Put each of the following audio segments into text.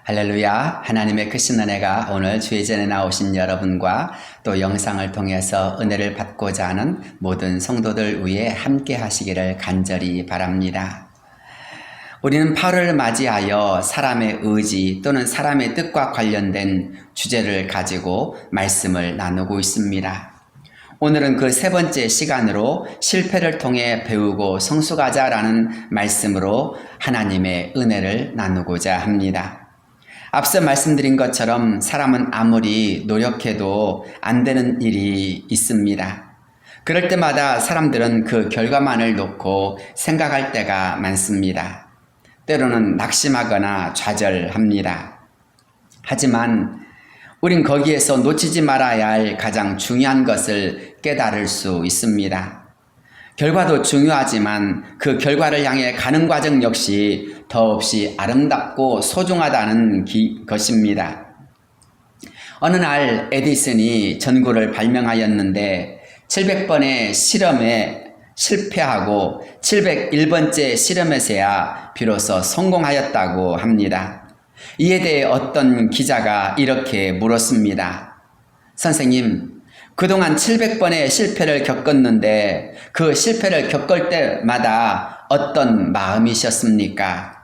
할렐루야. 하나님의 크신 은혜가 오늘 주의 전에 나오신 여러분과 또 영상을 통해서 은혜를 받고자 하는 모든 성도들 위해 함께 하시기를 간절히 바랍니다. 우리는 8월을 맞이하여 사람의 의지 또는 사람의 뜻과 관련된 주제를 가지고 말씀을 나누고 있습니다. 오늘은 그 세 번째 시간으로 실패를 통해 배우고 성숙하자라는 말씀으로 하나님의 은혜를 나누고자 합니다. 앞서 말씀드린 것처럼 사람은 아무리 노력해도 안 되는 일이 있습니다. 그럴 때마다 사람들은 그 결과만을 놓고 생각할 때가 많습니다. 때로는 낙심하거나 좌절합니다. 하지만 우린 거기에서 놓치지 말아야 할 가장 중요한 것을 깨달을 수 있습니다. 결과도 중요하지만 그 결과를 향해 가는 과정 역시 더없이 아름답고 소중하다는 것입니다. 어느 날 에디슨이 전구를 발명하였는데 700번의 실험에 실패하고 701번째 실험에서야 비로소 성공하였다고 합니다. 이에 대해 어떤 기자가 이렇게 물었습니다. 선생님, 그동안 700번의 실패를 겪었는데 그 실패를 겪을 때마다 어떤 마음이셨습니까?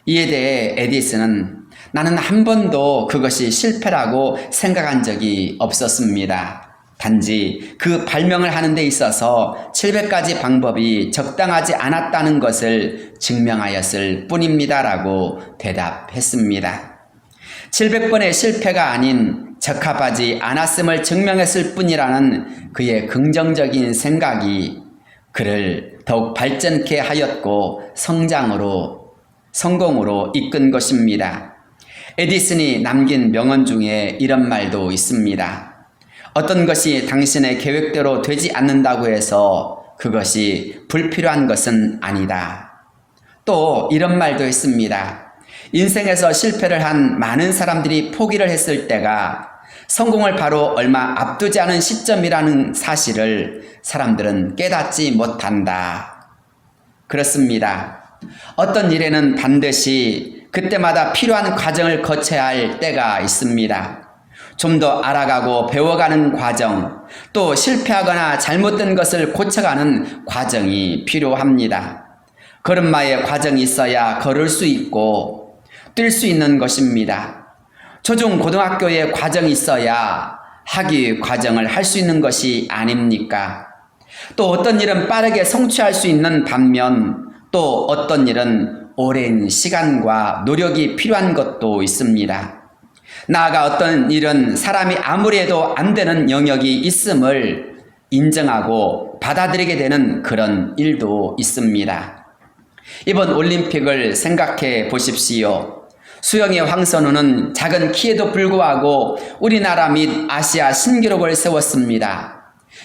이에 대해 에디슨은 나는 한 번도 그것이 실패라고 생각한 적이 없었습니다. 단지 그 발명을 하는 데 있어서 700가지 방법이 적당하지 않았다는 것을 증명하였을 뿐입니다라고 대답했습니다. 700번의 실패가 아닌 적합하지 않았음을 증명했을 뿐이라는 그의 긍정적인 생각이 그를 더욱 발전케 하였고 성공으로 이끈 것입니다. 에디슨이 남긴 명언 중에 이런 말도 있습니다. 어떤 것이 당신의 계획대로 되지 않는다고 해서 그것이 불필요한 것은 아니다. 또 이런 말도 했습니다. 인생에서 실패를 한 많은 사람들이 포기를 했을 때가 성공을 바로 얼마 앞두지 않은 시점이라는 사실을 사람들은 깨닫지 못한다. 그렇습니다. 어떤 일에는 반드시 그때마다 필요한 과정을 거쳐야 할 때가 있습니다. 좀 더 알아가고 배워가는 과정, 또 실패하거나 잘못된 것을 고쳐가는 과정이 필요합니다. 걸음마의 과정이 있어야 걸을 수 있고 뛸 수 있는 것입니다. 초중 고등학교의 과정이 있어야 학위 과정을 할 수 있는 것이 아닙니까? 또 어떤 일은 빠르게 성취할 수 있는 반면 또 어떤 일은 오랜 시간과 노력이 필요한 것도 있습니다. 나아가 어떤 일은 사람이 아무리 해도 안 되는 영역이 있음을 인정하고 받아들이게 되는 그런 일도 있습니다. 이번 올림픽을 생각해 보십시오. 수영의 황선우는 작은 키에도 불구하고 우리나라 및 아시아 신기록을 세웠습니다.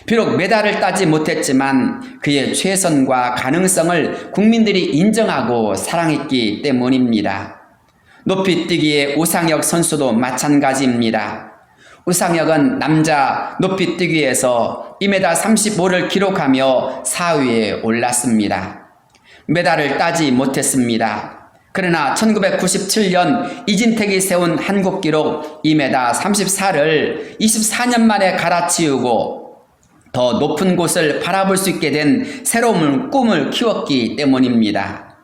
비록 메달을 따지 못했지만 그의 최선과 가능성을 국민들이 인정하고 사랑했기 때문입니다. 높이뛰기의 우상혁 선수도 마찬가지입니다. 우상혁은 남자 높이뛰기에서 2m 35를 기록하며 4위에 올랐습니다. 메달을 따지 못했습니다. 그러나 1997년 이진택이 세운 한국 기록 2m 34를 24년 만에 갈아치우고 더 높은 곳을 바라볼 수 있게 된 새로운 꿈을 키웠기 때문입니다.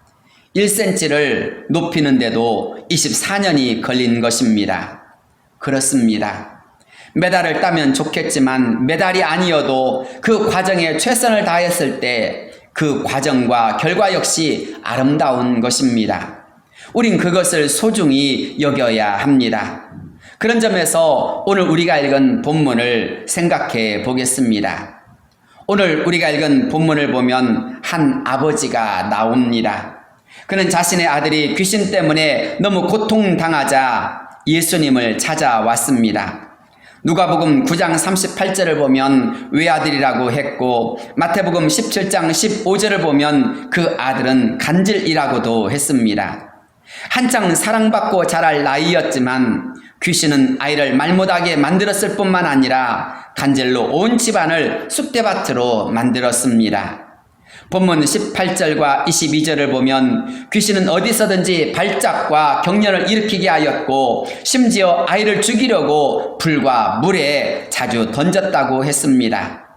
1cm를 높이는데도 24년이 걸린 것입니다. 그렇습니다. 메달을 따면 좋겠지만 메달이 아니어도 그 과정에 최선을 다했을 때 그 과정과 결과 역시 아름다운 것입니다. 우린 그것을 소중히 여겨야 합니다. 그런 점에서 오늘 우리가 읽은 본문을 생각해 보겠습니다. 오늘 우리가 읽은 본문을 보면 한 아버지가 나옵니다. 그는 자신의 아들이 귀신 때문에 너무 고통당하자 예수님을 찾아왔습니다. 누가복음 9장 38절을 보면 외아들이라고 했고 마태복음 17장 15절을 보면 그 아들은 간질이라고도 했습니다. 한창 사랑받고 자랄 나이였지만 귀신은 아이를 말 못하게 만들었을 뿐만 아니라 간질로 온 집안을 쑥대밭으로 만들었습니다. 본문 18절과 22절을 보면 귀신은 어디서든지 발작과 경련을 일으키게 하였고 심지어 아이를 죽이려고 불과 물에 자주 던졌다고 했습니다.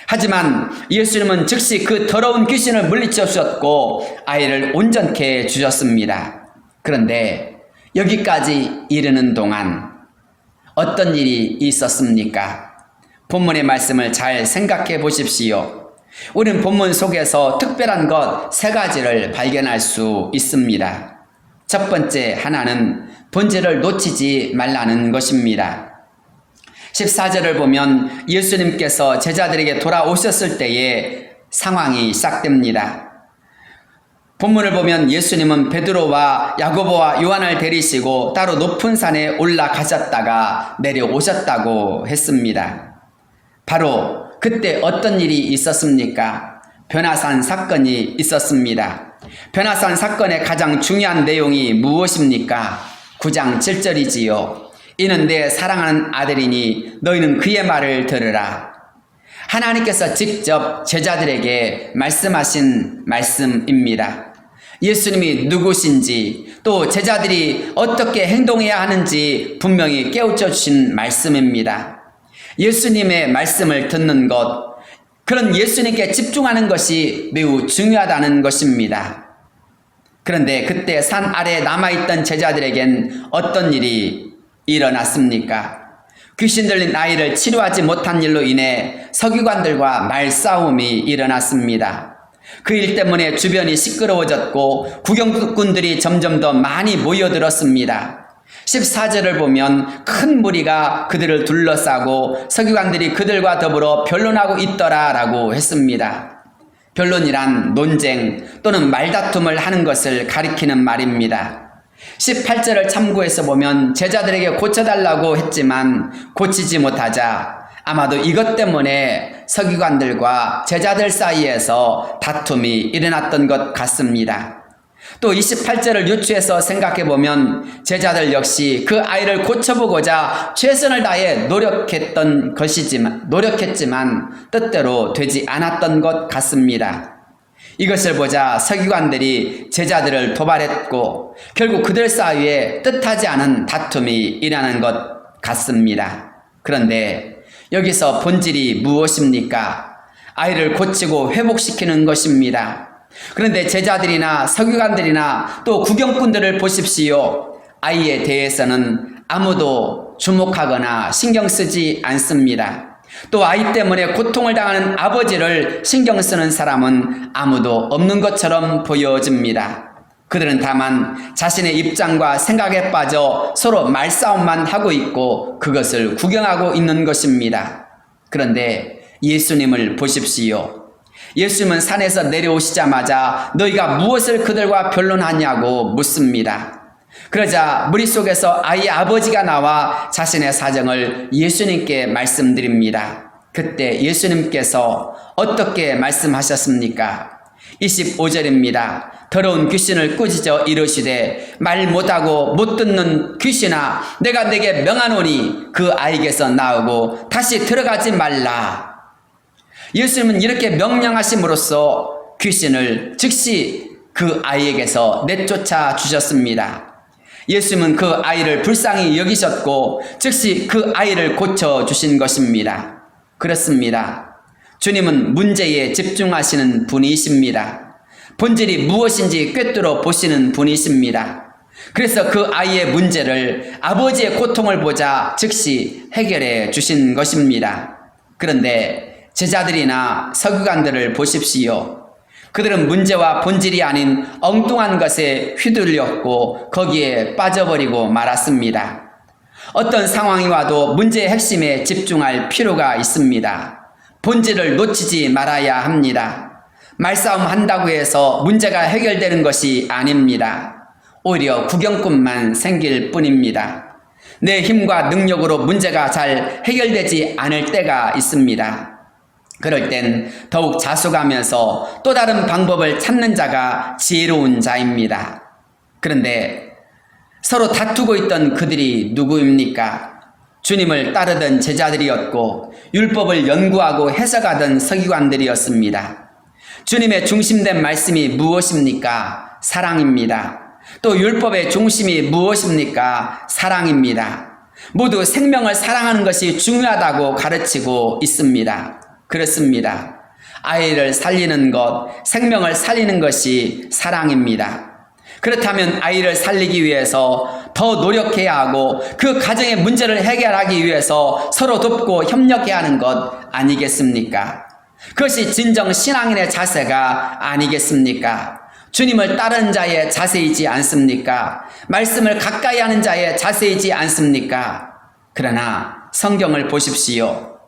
하지만 예수님은 즉시 그 더러운 귀신을 물리쳐 주셨고 아이를 온전케 해 주셨습니다. 그런데 여기까지 이르는 동안 어떤 일이 있었습니까? 본문의 말씀을 잘 생각해 보십시오. 우리는 본문 속에서 특별한 것 3가지를 발견할 수 있습니다. 첫 번째 하나는 본질을 놓치지 말라는 것입니다. 14절을 보면 예수님께서 제자들에게 돌아오셨을 때에 상황이 시작됩니다. 본문을 보면 예수님은 베드로와 야고보와 요한을 데리시고 따로 높은 산에 올라가셨다가 내려오셨다고 했습니다. 바로 그때 어떤 일이 있었습니까? 변화산 사건이 있었습니다. 변화산 사건의 가장 중요한 내용이 무엇입니까? 9장 7절이지요. 이는 내 사랑하는 아들이니 너희는 그의 말을 들으라. 하나님께서 직접 제자들에게 말씀하신 말씀입니다. 예수님이 누구신지 또 제자들이 어떻게 행동해야 하는지 분명히 깨우쳐 주신 말씀입니다. 예수님의 말씀을 듣는 것, 그런 예수님께 집중하는 것이 매우 중요하다는 것입니다. 그런데 그때 산 아래에 남아있던 제자들에겐 어떤 일이 일어났습니까? 귀신 들린 아이를 치료하지 못한 일로 인해 서기관들과 말싸움이 일어났습니다. 그 일 때문에 주변이 시끄러워졌고 구경꾼들이 점점 더 많이 모여들었습니다. 14절을 보면 큰 무리가 그들을 둘러싸고 서기관들이 그들과 더불어 변론하고 있더라 라고 했습니다. 변론이란 논쟁 또는 말다툼을 하는 것을 가리키는 말입니다. 18절을 참고해서 보면 제자들에게 고쳐달라고 했지만 고치지 못하자 아마도 이것 때문에 서기관들과 제자들 사이에서 다툼이 일어났던 것 같습니다. 또 28절을 유추해서 생각해보면 제자들 역시 그 아이를 고쳐보고자 최선을 다해 노력했지만 뜻대로 되지 않았던 것 같습니다. 이것을 보자 서기관들이 제자들을 도발했고 결국 그들 사이에 뜻하지 않은 다툼이 일어나는 것 같습니다. 그런데 여기서 본질이 무엇입니까? 아이를 고치고 회복시키는 것입니다. 그런데 제자들이나 서기관들이나 또 구경꾼들을 보십시오. 아이에 대해서는 아무도 주목하거나 신경 쓰지 않습니다. 또 아이 때문에 고통을 당하는 아버지를 신경 쓰는 사람은 아무도 없는 것처럼 보여집니다. 그들은 다만 자신의 입장과 생각에 빠져 서로 말싸움만 하고 있고 그것을 구경하고 있는 것입니다. 그런데 예수님을 보십시오. 예수님은 산에서 내려오시자마자 너희가 무엇을 그들과 변론하냐고 묻습니다. 그러자 무리 속에서 아이의 아버지가 나와 자신의 사정을 예수님께 말씀드립니다. 그때 예수님께서 어떻게 말씀하셨습니까? 25절입니다. 더러운 귀신을 꾸짖어 이르시되 말 못하고 못 듣는 귀신아 내가 네게 명하노니 그 아이에게서 나오고 다시 들어가지 말라. 예수님은 이렇게 명령하심으로써 귀신을 즉시 그 아이에게서 내쫓아 주셨습니다. 예수님은 그 아이를 불쌍히 여기셨고 즉시 그 아이를 고쳐주신 것입니다. 그렇습니다. 주님은 문제에 집중하시는 분이십니다. 본질이 무엇인지 꿰뚫어 보시는 분이십니다. 그래서 그 아이의 문제를 아버지의 고통을 보자 즉시 해결해 주신 것입니다. 그런데 제자들이나 서기관들을 보십시오. 그들은 문제와 본질이 아닌 엉뚱한 것에 휘둘렸고 거기에 빠져버리고 말았습니다. 어떤 상황이 와도 문제의 핵심에 집중할 필요가 있습니다. 본질을 놓치지 말아야 합니다. 말싸움 한다고 해서 문제가 해결되는 것이 아닙니다. 오히려 구경꾼만 생길 뿐입니다. 내 힘과 능력으로 문제가 잘 해결되지 않을 때가 있습니다. 그럴 땐 더욱 자숙하면서 또 다른 방법을 찾는 자가 지혜로운 자입니다. 그런데 서로 다투고 있던 그들이 누구입니까? 주님을 따르던 제자들이었고 율법을 연구하고 해석하던 서기관들이었습니다. 주님의 중심된 말씀이 무엇입니까? 사랑입니다. 또 율법의 중심이 무엇입니까? 사랑입니다. 모두 생명을 사랑하는 것이 중요하다고 가르치고 있습니다. 그렇습니다. 아이를 살리는 것, 생명을 살리는 것이 사랑입니다. 그렇다면 아이를 살리기 위해서 더 노력해야 하고 그 가정의 문제를 해결하기 위해서 서로 돕고 협력해야 하는 것 아니겠습니까? 그것이 진정 신앙인의 자세가 아니겠습니까? 주님을 따르는 자의 자세이지 않습니까? 말씀을 가까이 하는 자의 자세이지 않습니까? 그러나 성경을 보십시오.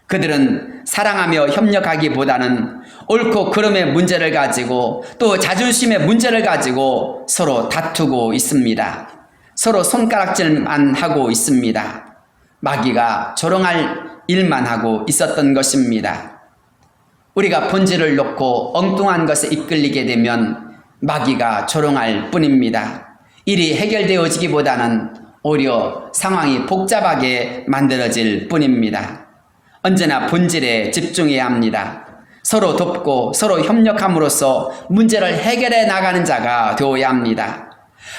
그들은 사랑하며 협력하기보다는 옳고 그름의 문제를 가지고 또 자존심의 문제를 가지고 서로 다투고 있습니다. 서로 손가락질만 하고 있습니다. 마귀가 조롱할 일만 하고 있었던 것입니다. 우리가 본질을 놓고 엉뚱한 것에 이끌리게 되면 마귀가 조롱할 뿐입니다. 일이 해결되어지기보다는 오히려 상황이 복잡하게 만들어질 뿐입니다. 언제나 본질에 집중해야 합니다. 서로 돕고 서로 협력함으로써 문제를 해결해 나가는 자가 되어야 합니다.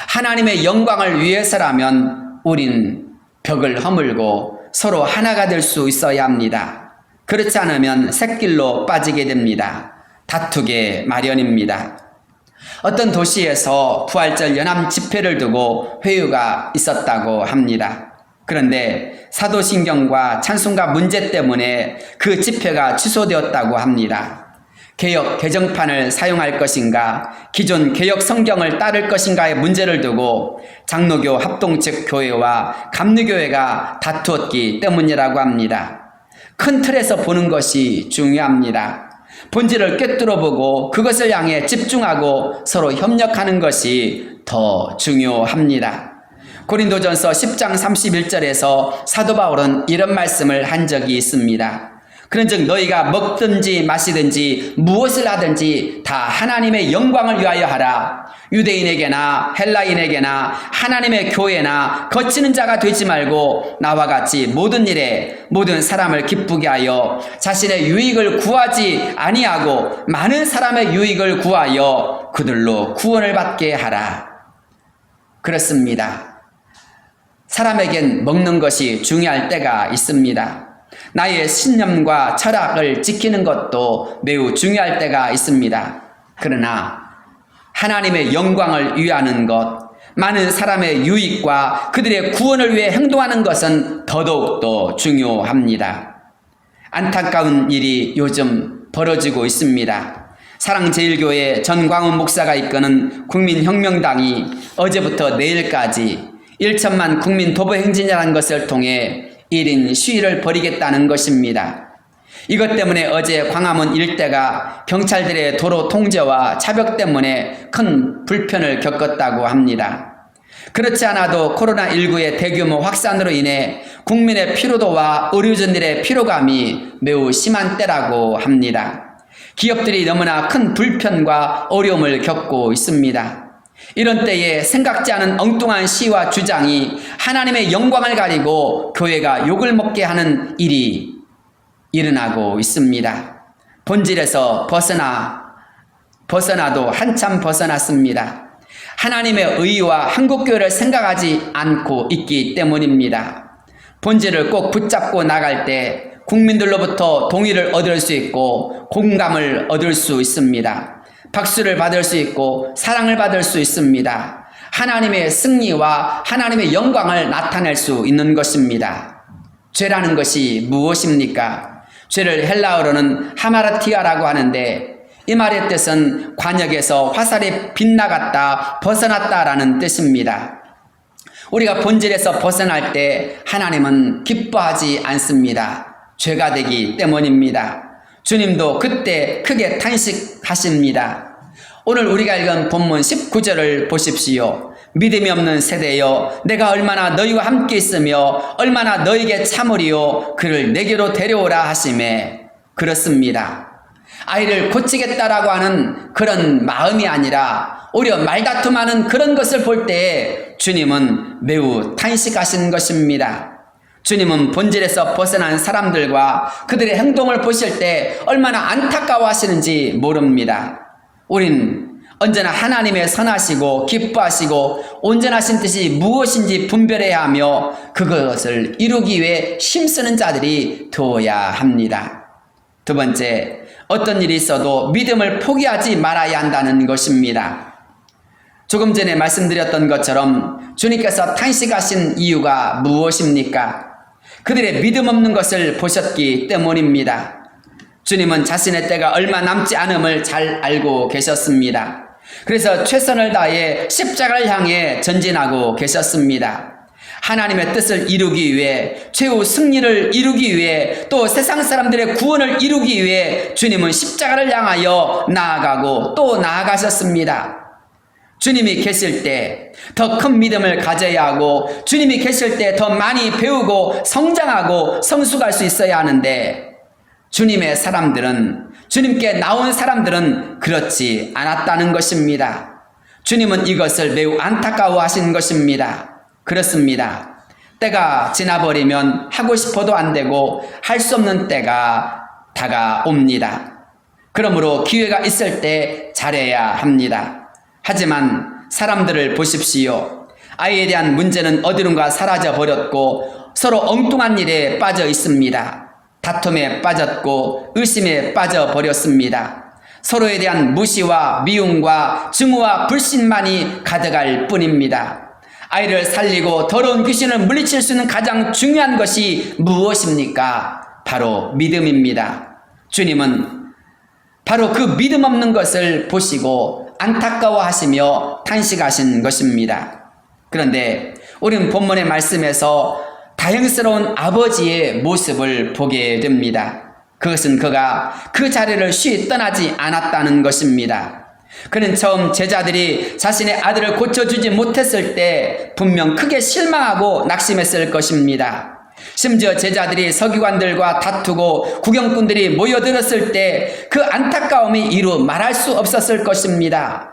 하나님의 영광을 위해서라면 우린 벽을 허물고 서로 하나가 될 수 있어야 합니다. 그렇지 않으면 샛길로 빠지게 됩니다. 다투게 마련입니다. 어떤 도시에서 부활절 연합 집회를 두고 회유가 있었다고 합니다. 그런데 사도신경과 찬송가 문제 때문에 그 집회가 취소되었다고 합니다. 개역 개정판을 사용할 것인가, 기존 개역 성경을 따를 것인가의 문제를 두고 장로교 합동측 교회와 감리교회가 다투었기 때문이라고 합니다. 큰 틀에서 보는 것이 중요합니다. 본질을 꿰뚫어 보고 그것을 향해 집중하고 서로 협력하는 것이 더 중요합니다. 고린도전서 10장 31절에서 사도 바울은 이런 말씀을 한 적이 있습니다. 그런즉 너희가 먹든지 마시든지 무엇을 하든지 다 하나님의 영광을 위하여 하라. 유대인에게나 헬라인에게나 하나님의 교회나 거치는 자가 되지 말고 나와 같이 모든 일에 모든 사람을 기쁘게 하여 자신의 유익을 구하지 아니하고 많은 사람의 유익을 구하여 그들로 구원을 받게 하라. 그렇습니다. 사람에겐 먹는 것이 중요할 때가 있습니다. 나의 신념과 철학을 지키는 것도 매우 중요할 때가 있습니다. 그러나 하나님의 영광을 위하는 것, 많은 사람의 유익과 그들의 구원을 위해 행동하는 것은 더더욱더 중요합니다. 안타까운 일이 요즘 벌어지고 있습니다. 사랑제일교회 전광훈 목사가 이끄는 국민혁명당이 어제부터 내일까지 1천만 국민 도보 행진이라는 것을 통해 1인 시위를 벌이겠다는 것입니다. 이것 때문에 어제 광화문 일대가 경찰들의 도로 통제와 차벽 때문에 큰 불편을 겪었다고 합니다. 그렇지 않아도 코로나19의 대규모 확산으로 인해 국민의 피로도와 의료진들의 피로감이 매우 심한 때라고 합니다. 기업들이 너무나 큰 불편과 어려움을 겪고 있습니다. 이런 때에 생각지 않은 엉뚱한 시와 주장이 하나님의 영광을 가리고 교회가 욕을 먹게 하는 일이 일어나고 있습니다. 본질에서 벗어나도 한참 벗어났습니다. 하나님의 의와 한국교회를 생각하지 않고 있기 때문입니다. 본질을 꼭 붙잡고 나갈 때 국민들로부터 동의를 얻을 수 있고 공감을 얻을 수 있습니다. 박수를 받을 수 있고 사랑을 받을 수 있습니다. 하나님의 승리와 하나님의 영광을 나타낼 수 있는 것입니다. 죄라는 것이 무엇입니까? 죄를 헬라어로는 하마르티아라고 하는데 이 말의 뜻은 관역에서 화살이 빗나갔다, 벗어났다라는 뜻입니다. 우리가 본질에서 벗어날 때 하나님은 기뻐하지 않습니다. 죄가 되기 때문입니다. 주님도 그때 크게 탄식하십니다. 오늘 우리가 읽은 본문 19절을 보십시오. 믿음이 없는 세대여, 내가 얼마나 너희와 함께 있으며 얼마나 너희에게 참으리요 그를 내게로 데려오라 하시매. 그렇습니다. 아이를 고치겠다라고 하는 그런 마음이 아니라 오히려 말다툼하는 그런 것을 볼 때 주님은 매우 탄식하신 것입니다. 주님은 본질에서 벗어난 사람들과 그들의 행동을 보실 때 얼마나 안타까워하시는지 모릅니다. 우린 언제나 하나님의 선하시고 기뻐하시고 온전하신 뜻이 무엇인지 분별해야 하며 그것을 이루기 위해 힘쓰는 자들이 되어야 합니다. 두 번째, 어떤 일이 있어도 믿음을 포기하지 말아야 한다는 것입니다. 조금 전에 말씀드렸던 것처럼 주님께서 탄식하신 이유가 무엇입니까? 그들의 믿음 없는 것을 보셨기 때문입니다. 주님은 자신의 때가 얼마 남지 않음을 잘 알고 계셨습니다. 그래서 최선을 다해 십자가를 향해 전진하고 계셨습니다. 하나님의 뜻을 이루기 위해, 최후 승리를 이루기 위해, 또 세상 사람들의 구원을 이루기 위해 주님은 십자가를 향하여 나아가고 또 나아가셨습니다. 주님이 계실 때 더 큰 믿음을 가져야 하고, 주님이 계실 때 더 많이 배우고 성장하고 성숙할 수 있어야 하는데, 주님의 사람들은, 주님께 나온 사람들은 그렇지 않았다는 것입니다. 주님은 이것을 매우 안타까워하신 것입니다. 그렇습니다. 때가 지나버리면 하고 싶어도 안 되고 할 수 없는 때가 다가옵니다. 그러므로 기회가 있을 때 잘해야 합니다. 하지만 사람들을 보십시오. 아이에 대한 문제는 어디론가 사라져 버렸고 서로 엉뚱한 일에 빠져 있습니다. 다툼에 빠졌고 의심에 빠져 버렸습니다. 서로에 대한 무시와 미움과 증오와 불신만이 가득할 뿐입니다. 아이를 살리고 더러운 귀신을 물리칠 수 있는 가장 중요한 것이 무엇입니까? 바로 믿음입니다. 주님은 바로 그 믿음 없는 것을 보시고 안타까워하시며 탄식하신 것입니다. 그런데 우리는 본문의 말씀에서 다행스러운 아버지의 모습을 보게 됩니다. 그것은 그가 그 자리를 쉬이 떠나지 않았다는 것입니다. 그는 처음 제자들이 자신의 아들을 고쳐주지 못했을 때 분명 크게 실망하고 낙심했을 것입니다. 심지어 제자들이 서기관들과 다투고 구경꾼들이 모여들었을 때 그 안타까움이 이루 말할 수 없었을 것입니다.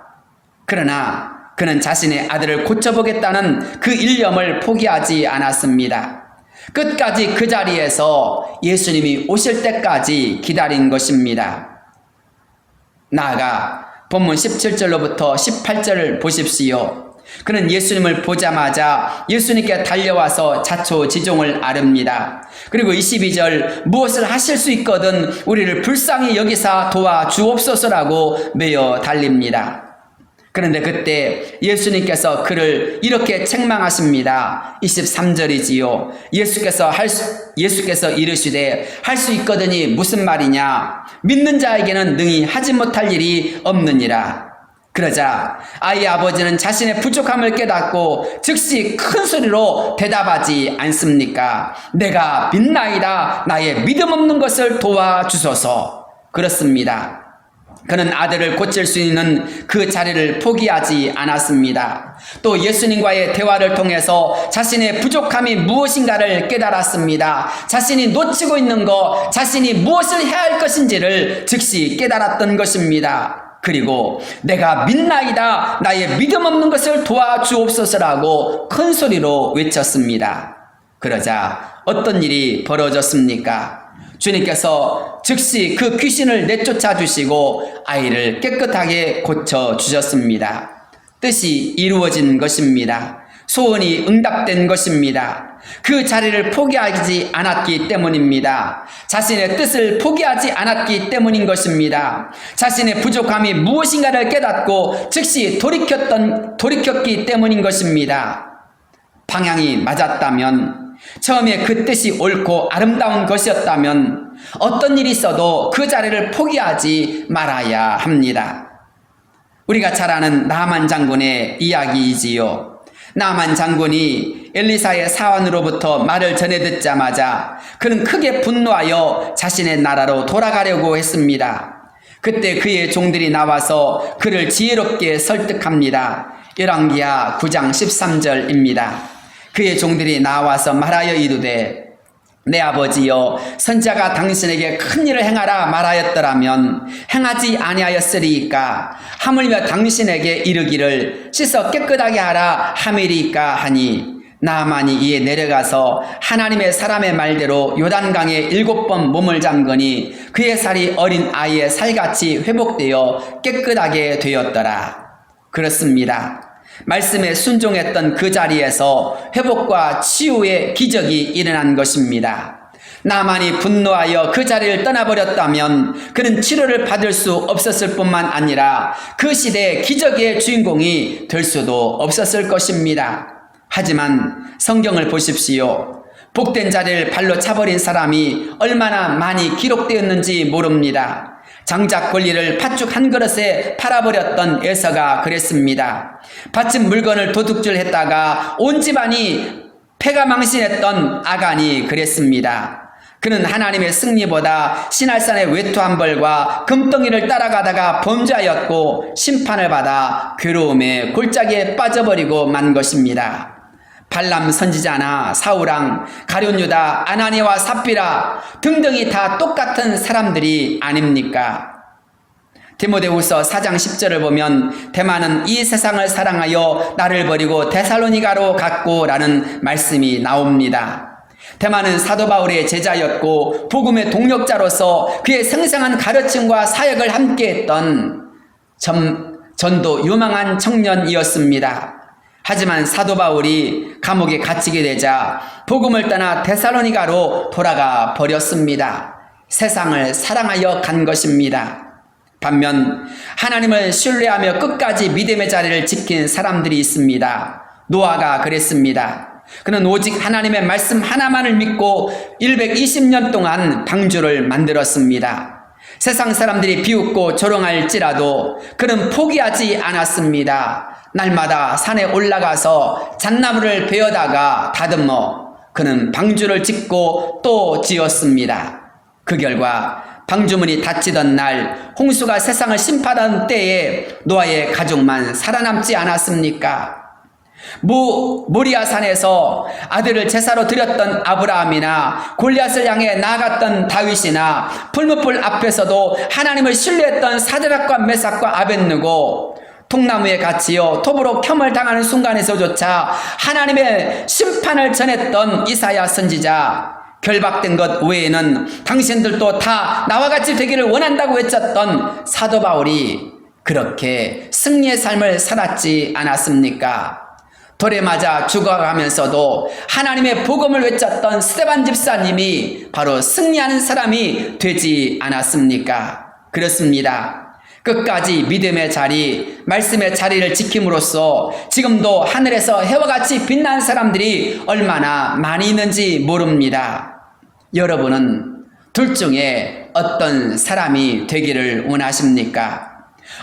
그러나 그는 자신의 아들을 고쳐보겠다는 그 일념을 포기하지 않았습니다. 끝까지 그 자리에서 예수님이 오실 때까지 기다린 것입니다. 나아가 본문 17절로부터 18절을 보십시오. 그는 예수님을 보자마자 예수님께 달려와서 자초지종을 아릅니다. 그리고 22절, 무엇을 하실 수 있거든 우리를 불쌍히 여기사 도와주옵소서라고 메어 달립니다. 그런데 그때 예수님께서 그를 이렇게 책망하십니다. 23절이지요. 예수께서 이르시되 할 수 있거든이 무슨 말이냐? 믿는 자에게는 능히 하지 못할 일이 없느니라. 그러자 아이의 아버지는 자신의 부족함을 깨닫고 즉시 큰 소리로 대답하지 않습니까? 내가 믿나이다. 나의 믿음 없는 것을 도와주소서. 그렇습니다. 그는 아들을 고칠 수 있는 그 자리를 포기하지 않았습니다. 또 예수님과의 대화를 통해서 자신의 부족함이 무엇인가를 깨달았습니다. 자신이 놓치고 있는 것, 자신이 무엇을 해야 할 것인지를 즉시 깨달았던 것입니다. 그리고 내가 믿나이다. 나의 믿음 없는 것을 도와주옵소서라고 큰 소리로 외쳤습니다. 그러자 어떤 일이 벌어졌습니까? 주님께서 즉시 그 귀신을 내쫓아 주시고 아이를 깨끗하게 고쳐 주셨습니다. 뜻이 이루어진 것입니다. 소원이 응답된 것입니다. 그 자리를 포기하지 않았기 때문입니다. 자신의 뜻을 포기하지 않았기 때문인 것입니다. 자신의 부족함이 무엇인가를 깨닫고 즉시 돌이켰기 때문인 것입니다. 방향이 맞았다면, 처음에 그 뜻이 옳고 아름다운 것이었다면 어떤 일이 있어도 그 자리를 포기하지 말아야 합니다. 우리가 잘 아는 나만 장군의 이야기이지요. 나만 장군이 엘리사의 사환으로부터 말을 전해 듣자마자 그는 크게 분노하여 자신의 나라로 돌아가려고 했습니다. 그때 그의 종들이 나와서 그를 지혜롭게 설득합니다. 열왕기하 9장 13절입니다. 그의 종들이 나와서 말하여 이르되 내 아버지여, 선지자가 당신에게 큰 일을 행하라 말하였더라면 행하지 아니하였으리이까? 하물며 당신에게 이르기를 씻어 깨끗하게 하라 함이리이까 하니 나아만이 이에 내려가서 하나님의 사람의 말대로 요단강에 7번 몸을 잠그니 그의 살이 어린 아이의 살같이 회복되어 깨끗하게 되었더라. 그렇습니다. 말씀에 순종했던 그 자리에서 회복과 치유의 기적이 일어난 것입니다. 나만이 분노하여 그 자리를 떠나버렸다면 그는 치료를 받을 수 없었을 뿐만 아니라 그 시대의 기적의 주인공이 될 수도 없었을 것입니다. 하지만 성경을 보십시오. 복된 자리를 발로 차버린 사람이 얼마나 많이 기록되었는지 모릅니다. 장작 권리를 팥죽 한 그릇에 팔아버렸던 에서가 그랬습니다. 바친 물건을 도둑질했다가 온 집안이 패가 망신했던 아간이 그랬습니다. 그는 하나님의 승리보다 시날산의 외투한 벌과 금덩이를 따라가다가 범죄하였고 심판을 받아 괴로움의 골짜기에 빠져버리고 만 것입니다. 발람 선지자나 사우랑, 가룟 유다, 아나니와 삽비라 등등이 다 똑같은 사람들이 아닙니까? 디모데후서 4장 10절을 보면 대만은 이 세상을 사랑하여 나를 버리고 데살로니가로 갔고 라는 말씀이 나옵니다. 대만은 사도 바울의 제자였고 복음의 동력자로서 그의 생생한 가르침과 사역을 함께했던 전도 유망한 청년이었습니다. 하지만 사도 바울이 감옥에 갇히게 되자 복음을 떠나 데살로니가로 돌아가 버렸습니다. 세상을 사랑하여 간 것입니다. 반면 하나님을 신뢰하며 끝까지 믿음의 자리를 지킨 사람들이 있습니다. 노아가 그랬습니다. 그는 오직 하나님의 말씀 하나만을 믿고 120년 동안 방주를 만들었습니다. 세상 사람들이 비웃고 조롱할지라도 그는 포기하지 않았습니다. 날마다 산에 올라가서 잣나무를 베어다가 다듬어 그는 방주를 짓고 또 지었습니다. 그 결과 방주문이 닫히던 날 홍수가 세상을 심판하던 때에 노아의 가족만 살아남지 않았습니까? 모리아산에서 아들을 제사로 드렸던 아브라함이나 골리앗을 향해 나아갔던 다윗이나 풀무불 앞에서도 하나님을 신뢰했던 사드락과 메삭과 아벳느고, 통나무에 갇히어 톱으로 켬을 당하는 순간에서조차 하나님의 심판을 전했던 이사야 선지자, 결박된 것 외에는 당신들도 다 나와 같이 되기를 원한다고 외쳤던 사도 바울이 그렇게 승리의 삶을 살았지 않았습니까? 돌에 맞아 죽어가면서도 하나님의 복음을 외쳤던 스데반 집사님이 바로 승리하는 사람이 되지 않았습니까? 그렇습니다. 끝까지 믿음의 자리, 말씀의 자리를 지킴으로써 지금도 하늘에서 해와 같이 빛난 사람들이 얼마나 많이 있는지 모릅니다. 여러분은 둘 중에 어떤 사람이 되기를 원하십니까?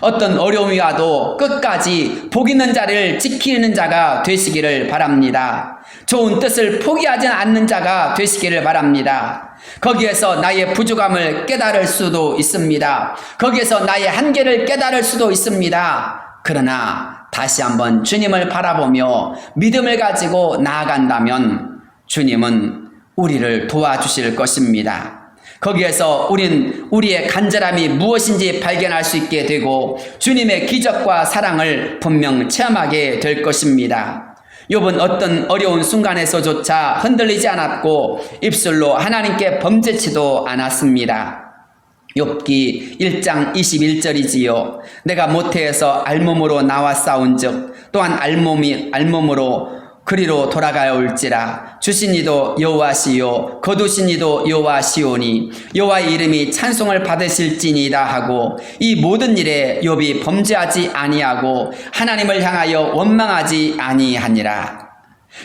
어떤 어려움이 와도 끝까지 복 있는 자리를 지키는 자가 되시기를 바랍니다. 좋은 뜻을 포기하지 않는 자가 되시기를 바랍니다. 거기에서 나의 부족함을 깨달을 수도 있습니다. 거기에서 나의 한계를 깨달을 수도 있습니다. 그러나 다시 한번 주님을 바라보며 믿음을 가지고 나아간다면 주님은 우리를 도와주실 것입니다. 거기에서 우린 우리의 간절함이 무엇인지 발견할 수 있게 되고 주님의 기적과 사랑을 분명 체험하게 될 것입니다. 욥은 어떤 어려운 순간에서조차 흔들리지 않았고 입술로 하나님께 범죄치도 않았습니다. 욥기 1장 21절이지요. 내가 모태에서 알몸으로 나와 싸운즉 또한 알몸으로 그리로 돌아가야 올지라. 주신 이도 여호와시요 거두신 이도 여호와시오니 여호와의 이름이 찬송을 받으실지니이다 하고 이 모든 일에 욥이 범죄하지 아니하고 하나님을 향하여 원망하지 아니하니라.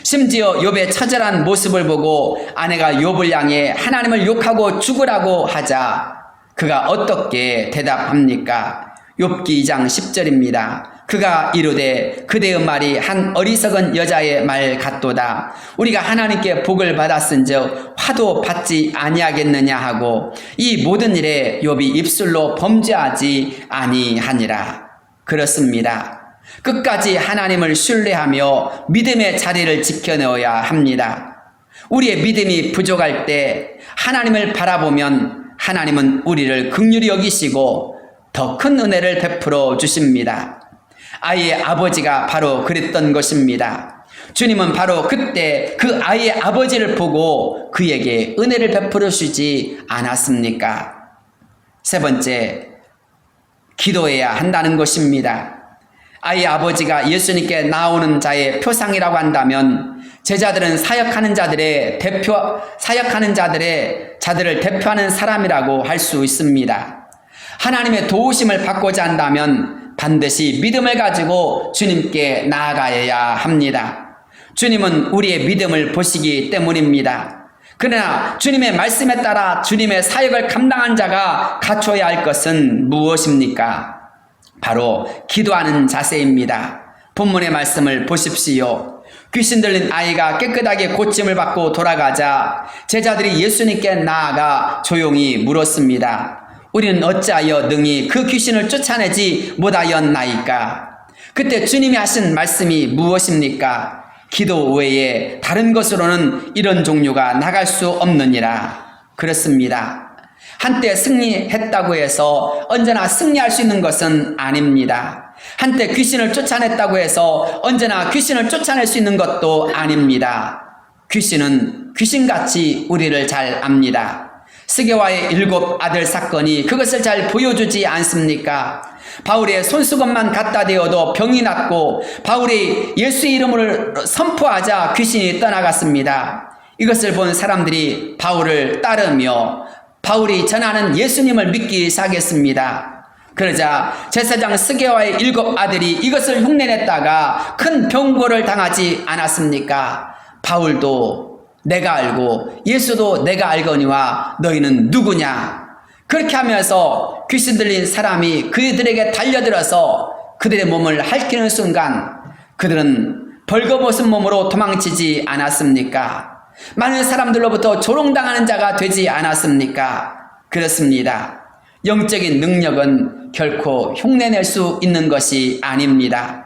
심지어 욥의 처절한 모습을 보고 아내가 욥을 향해 하나님을 욕하고 죽으라고 하자 그가 어떻게 대답합니까? 욥기 2장 10절입니다. 그가 이르되 그대의 말이 한 어리석은 여자의 말 같도다. 우리가 하나님께 복을 받았은즉 화도 받지 아니하겠느냐 하고 이 모든 일에 욥이 입술로 범죄하지 아니하니라. 그렇습니다. 끝까지 하나님을 신뢰하며 믿음의 자리를 지켜내어야 합니다. 우리의 믿음이 부족할 때 하나님을 바라보면 하나님은 우리를 긍휼히 여기시고 더 큰 은혜를 베풀어 주십니다. 아이의 아버지가 바로 그랬던 것입니다. 주님은 바로 그때 그 아이의 아버지를 보고 그에게 은혜를 베풀어 주지 않았습니까? 세 번째, 기도해야 한다는 것입니다. 아이의 아버지가 예수님께 나오는 자의 표상이라고 한다면 제자들은 사역하는 자들을 대표하는 사람이라고 할 수 있습니다. 하나님의 도우심을 받고자 한다면 반드시 믿음을 가지고 주님께 나아가야 합니다. 주님은 우리의 믿음을 보시기 때문입니다. 그러나 주님의 말씀에 따라 주님의 사역을 감당한 자가 갖춰야 할 것은 무엇입니까? 바로 기도하는 자세입니다. 본문의 말씀을 보십시오. 귀신 들린 아이가 깨끗하게 고침을 받고 돌아가자 제자들이 예수님께 나아가 조용히 물었습니다. 우리는 어찌하여 능히 그 귀신을 쫓아내지 못하였나이까? 그때 주님이 하신 말씀이 무엇입니까? 기도 외에 다른 것으로는 이런 종류가 나갈 수 없느니라. 그렇습니다. 한때 승리했다고 해서 언제나 승리할 수 있는 것은 아닙니다. 한때 귀신을 쫓아냈다고 해서 언제나 귀신을 쫓아낼 수 있는 것도 아닙니다. 귀신은 귀신같이 우리를 잘 압니다. 스게와의 7 아들 사건이 그것을 잘 보여주지 않습니까? 바울의 손수건만 갖다 대어도 병이 낫고 바울이 예수의 이름을 선포하자 귀신이 떠나갔습니다. 이것을 본 사람들이 바울을 따르며 바울이 전하는 예수님을 믿기 시작했습니다. 그러자 제사장 스게와의 7 아들이 이것을 흉내냈다가 큰 병고를 당하지 않았습니까? 바울도 내가 알고 예수도 내가 알거니와 너희는 누구냐? 그렇게 하면서 귀신 들린 사람이 그들에게 달려들어서 그들의 몸을 핥히는 순간 그들은 벌거벗은 몸으로 도망치지 않았습니까? 많은 사람들로부터 조롱당하는 자가 되지 않았습니까? 그렇습니다. 영적인 능력은 결코 흉내낼 수 있는 것이 아닙니다.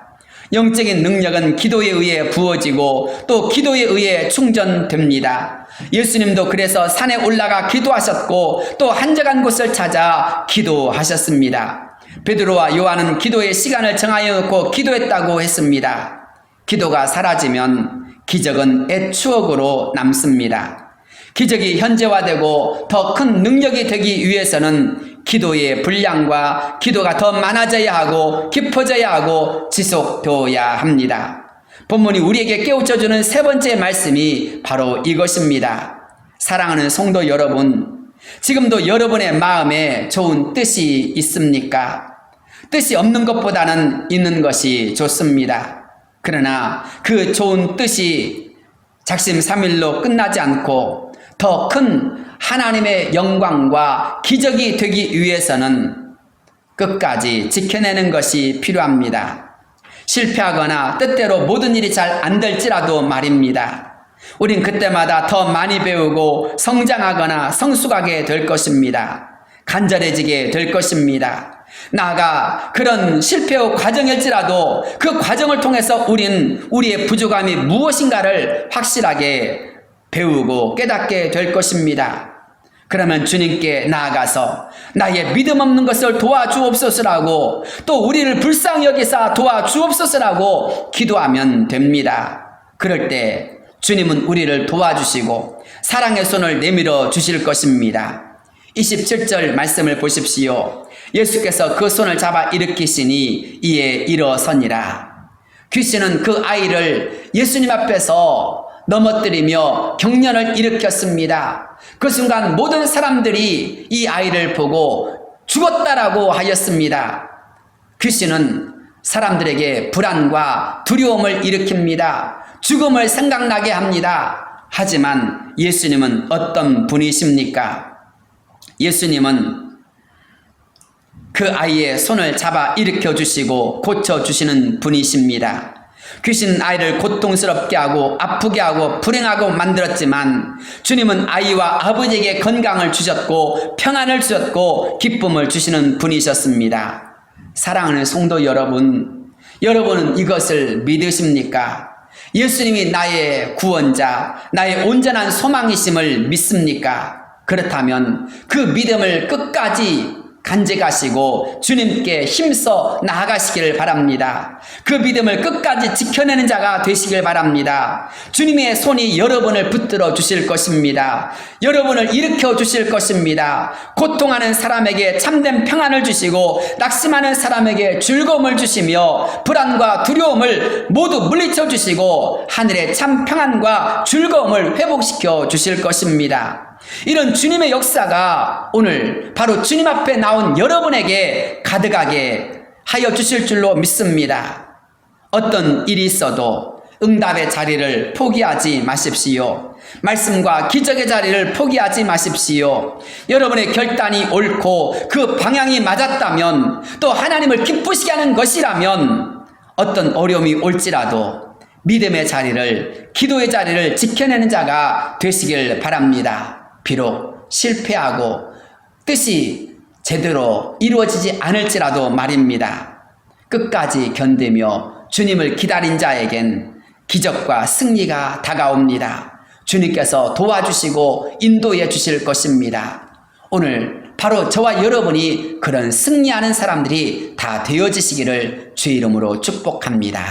영적인 능력은 기도에 의해 부어지고 또 기도에 의해 충전됩니다. 예수님도 그래서 산에 올라가 기도하셨고 또 한적한 곳을 찾아 기도하셨습니다. 베드로와 요한은 기도의 시간을 정하여 놓고 기도했다고 했습니다. 기도가 사라지면 기적은 옛 추억으로 남습니다. 기적이 현재화되고 더 큰 능력이 되기 위해서는 기도의 분량과 기도가 더 많아져야 하고 깊어져야 하고 지속되어야 합니다. 본문이 우리에게 깨우쳐주는 세 번째 말씀이 바로 이것입니다. 사랑하는 성도 여러분, 지금도 여러분의 마음에 좋은 뜻이 있습니까? 뜻이 없는 것보다는 있는 것이 좋습니다. 그러나 그 좋은 뜻이 작심삼일로 끝나지 않고 더 큰 하나님의 영광과 기적이 되기 위해서는 끝까지 지켜내는 것이 필요합니다. 실패하거나 뜻대로 모든 일이 잘 안 될지라도 말입니다. 우린 그때마다 더 많이 배우고 성장하거나 성숙하게 될 것입니다. 간절해지게 될 것입니다. 나아가 그런 실패 후 과정일지라도 그 과정을 통해서 우린 우리의 부족함이 무엇인가를 확실하게 배우고 깨닫게 될 것입니다. 그러면 주님께 나아가서 나의 믿음 없는 것을 도와주옵소서라고 또 우리를 불쌍히 여기사 도와주옵소서라고 기도하면 됩니다. 그럴 때 주님은 우리를 도와주시고 사랑의 손을 내밀어 주실 것입니다. 27절 말씀을 보십시오. 예수께서 그 손을 잡아 일으키시니 이에 일어서니라. 귀신은 그 아이를 예수님 앞에서 넘어뜨리며 경련을 일으켰습니다. 그 순간 모든 사람들이 이 아이를 보고 죽었다라고 하였습니다. 귀신은 사람들에게 불안과 두려움을 일으킵니다. 죽음을 생각나게 합니다. 하지만 예수님은 어떤 분이십니까? 예수님은 그 아이의 손을 잡아 일으켜 주시고 고쳐 주시는 분이십니다. 귀신 아이를 고통스럽게 하고 아프게 하고 불행하고 만들었지만 주님은 아이와 아버지에게 건강을 주셨고 평안을 주셨고 기쁨을 주시는 분이셨습니다. 사랑하는 성도 여러분, 여러분은 이것을 믿으십니까? 예수님이 나의 구원자, 나의 온전한 소망이심을 믿습니까? 그렇다면 그 믿음을 끝까지 간직하시고 주님께 힘써 나아가시기를 바랍니다. 그 믿음을 끝까지 지켜내는 자가 되시길 바랍니다. 주님의 손이 여러분을 붙들어 주실 것입니다. 여러분을 일으켜 주실 것입니다. 고통하는 사람에게 참된 평안을 주시고 낙심하는 사람에게 즐거움을 주시며 불안과 두려움을 모두 물리쳐 주시고 하늘의 참 평안과 즐거움을 회복시켜 주실 것입니다. 이런 주님의 역사가 오늘 바로 주님 앞에 나온 여러분에게 가득하게 하여 주실 줄로 믿습니다. 어떤 일이 있어도 응답의 자리를 포기하지 마십시오. 말씀과 기적의 자리를 포기하지 마십시오. 여러분의 결단이 옳고 그 방향이 맞았다면, 또 하나님을 기쁘시게 하는 것이라면 어떤 어려움이 올지라도 믿음의 자리를, 기도의 자리를 지켜내는 자가 되시길 바랍니다. 비록 실패하고 뜻이 제대로 이루어지지 않을지라도 말입니다. 끝까지 견디며 주님을 기다린 자에겐 기적과 승리가 다가옵니다. 주님께서 도와주시고 인도해 주실 것입니다. 오늘 바로 저와 여러분이 그런 승리하는 사람들이 다 되어지시기를 주의 이름으로 축복합니다.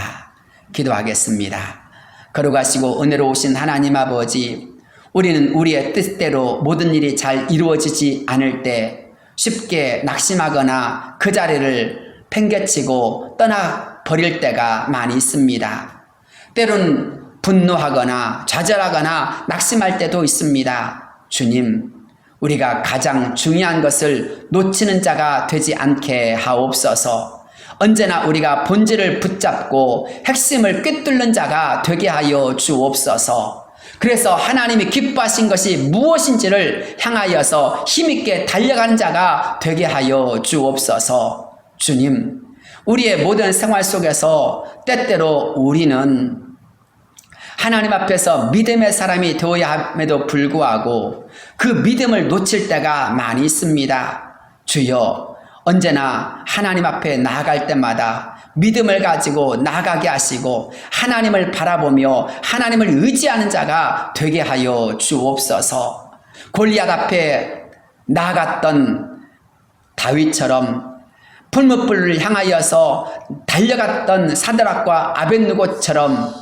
기도하겠습니다. 거룩하시고 은혜로우신 하나님 아버지, 우리는 우리의 뜻대로 모든 일이 잘 이루어지지 않을 때 쉽게 낙심하거나 그 자리를 팽개치고 떠나버릴 때가 많이 있습니다. 때로는 분노하거나 좌절하거나 낙심할 때도 있습니다. 주님, 우리가 가장 중요한 것을 놓치는 자가 되지 않게 하옵소서. 언제나 우리가 본질을 붙잡고 핵심을 꿰뚫는 자가 되게 하여 주옵소서. 그래서 하나님이 기뻐하신 것이 무엇인지를 향하여서 힘있게 달려가는 자가 되게 하여 주옵소서. 주님, 우리의 모든 생활 속에서 때때로 우리는 하나님 앞에서 믿음의 사람이 되어야 함에도 불구하고 그 믿음을 놓칠 때가 많이 있습니다. 주여, 언제나 하나님 앞에 나아갈 때마다 믿음을 가지고 나아가게 하시고 하나님을 바라보며 하나님을 의지하는 자가 되게 하여 주옵소서. 골리앗 앞에 나아갔던 다윗처럼 풀무불을 향하여서 달려갔던 사드락과 아벳느고처럼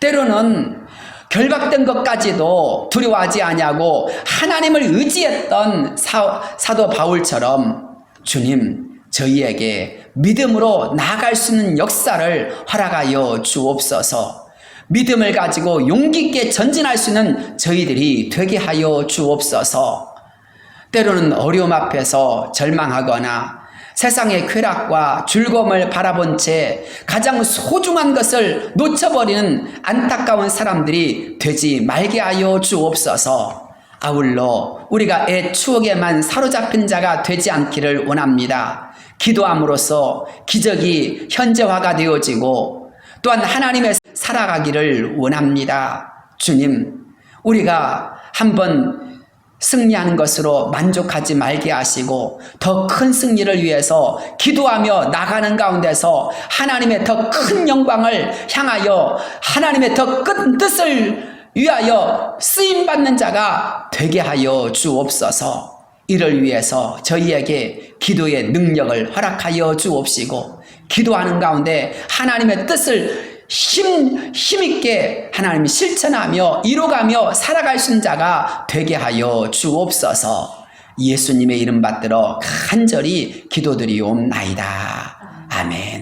때로는 결박된 것까지도 두려워하지 아니하고 하나님을 의지했던 사도 바울처럼 주님, 저희에게 믿음으로 나아갈 수 있는 역사를 허락하여 주옵소서. 믿음을 가지고 용기 있게 전진할 수 있는 저희들이 되게 하여 주옵소서. 때로는 어려움 앞에서 절망하거나 세상의 쾌락과 즐거움을 바라본 채 가장 소중한 것을 놓쳐버리는 안타까운 사람들이 되지 말게 하여 주옵소서. 아울러 우리가 애 추억에만 사로잡힌 자가 되지 않기를 원합니다. 기도함으로써 기적이 현재화가 되어지고 또한 하나님의 살아가기를 원합니다. 주님, 우리가 한번 승리하는 것으로 만족하지 말게 하시고 더 큰 승리를 위해서 기도하며 나가는 가운데서 하나님의 더 큰 영광을 향하여 하나님의 더 큰 뜻을 위하여 쓰임받는 자가 되게 하여 주옵소서. 이를 위해서 저희에게 기도의 능력을 허락하여 주옵시고 기도하는 가운데 하나님의 뜻을 힘있게 하나님이 실천하며 이뤄가며 살아갈 수 있는 자가 되게 하여 주옵소서. 예수님의 이름 받들어 간절히 기도드리옵나이다. 아멘.